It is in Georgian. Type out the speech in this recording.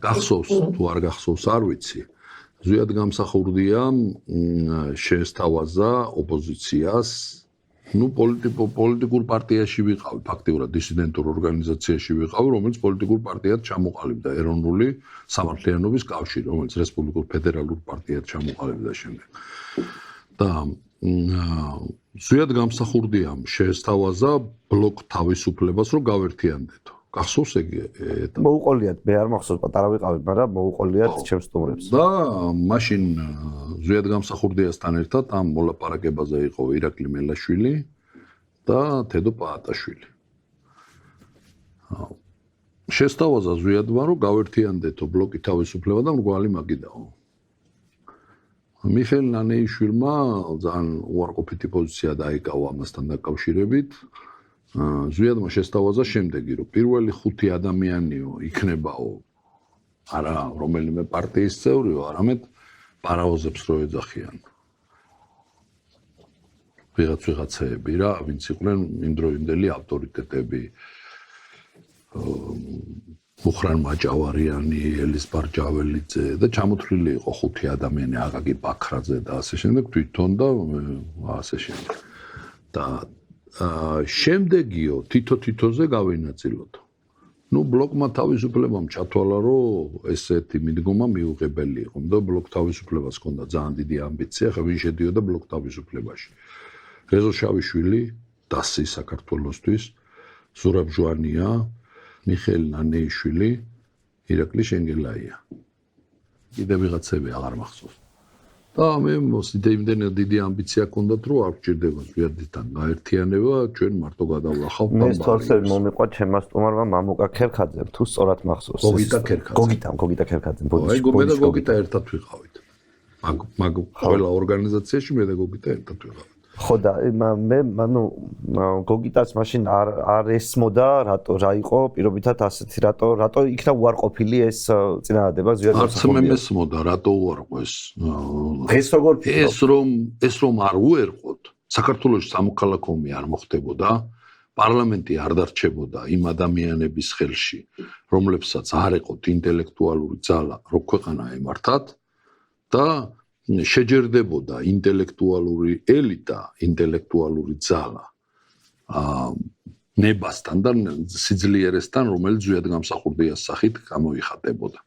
გახსოვს თუ არ გახსოვს არ ვიცი. ზვიად გამსახურდიამ შეესთავაზა ოპოზიციას, პოლიტიკურ პარტიაში ვიყავი, ფაქტიურად დისიდენტურ ორგანიზაციაში ვიყავი, რომელიც პოლიტიკურ პარტიად ჩამოყალიბდა ეროვნული სამართლიანობის კავშირი, რომელიც რესპუბლიკურ ფედერალურ პარტიად ჩამოყალიბდა შემდეგ. და ზვიად გამსახურდიამ შეესთავაზა ბლოკ თავისუფლებას, რომ გავერთიანდეთო. გახსოვს ეგ ეტაპი? მოუყოლიათ, მე არ მახსოვს, პატარა ვიყავი, მაგრამ მოუყოლიათ ჩემს სტუმრებს. და მაშინ ზვიად გამსახურდიასთან ერთად ამ მოლაპარაკებაზე იყო ირაკლი მელაშვილი და თედო პაატაშვილი. შეესთავაზა ზვიადმა, რომ გავერთიანდეთო ბლოკი თავისუფლება და მრგვალი მაგიდაო. მიხეილ ნანეიშვილმა ძალიან უარყოფითი პოზიცია დაიკავა ამასთან დაკავშირებით. ზვიადმა შეესთავაზა შემდეგი, რომ პირველი 5 ადამიანიო იქნებაო არა რომელიმე პარტიის წევრიო, არამედ პარაოზებს რო ეძახიან. ვიღაცეები რა, ვინც იყვნენ იმდროინდელი ავტორიტეტები. მუხრან მაჭავარიანი, ელის ბარჯაველიძე და ჩამოთვლილი იყო 5 ადამიანი, აკაკი ბაქრაძე და ასე შემდეგ, თვითონ და ასე შემდეგ. და შემდეგიო თითო-თითოზე გავინაწილოთ. ბლოკმა თავისუფლებამ ჩათვალა, რომ ესეთი მიდგომა მიუღებელი იყო. და ბლოკ თავისუფლებას ჰქონდა ძალიან დიდი ამბიცია, ხა ვინ შედიოდა ბლოკ თავისუფლებაში. რეზო შავიშვილი, დასი საქართველოსთვის, ზურაბ ჟვანია, მიხეილ ნანეიშვილი, ირაკლი შენგელაია. კიდევ ვიღაცები აღარ მახსოვს. და მე იმდენი დიდი ამბიცია ჰქონდათ, რომ არ გჭირდება ზვიადთან გაერთიანება, ჩვენ მარტო გადავლახავთ და მე სწორედ მომიყვა ჩემმა სტუმარმა მამუკა ქერქაძემ, თუ სწორად მახსოვს. გოგიტა ქერქაძემ. აი მე და გოგიტა ერთად ვიყავით. მაგ ყველა ორგანიზაციაში მე და გოგიტა ერთად ვიყავით. ხო და მე გოგიტას მაშინ არ ესმოდა, რა იყო პირობითად ასეთი, რატო იქნა უარყოფილი ეს წინადადება ზვიად გამსახურდიას. არც მე მესმოდა, რატო უარყო ეს. ეს რომ არ უერყოთ, საქართველოში სამოქალაქო ომი არ მოხდებოდა, პარლამენტი არ დარჩებოდა იმ ადამიანების ხელში, რომლებსაც არ ეყოთ ინტელექტუალური ძალა, რომ ქვეყანა ემართათ და შეჯერდებოდა ინტელექტუალური ელიტა, ინტელექტუალური ძალა ნებასთან და სიძლიერესთან, რომელიც ზვიად გამსახურდიას სახით გამოიხატებოდა.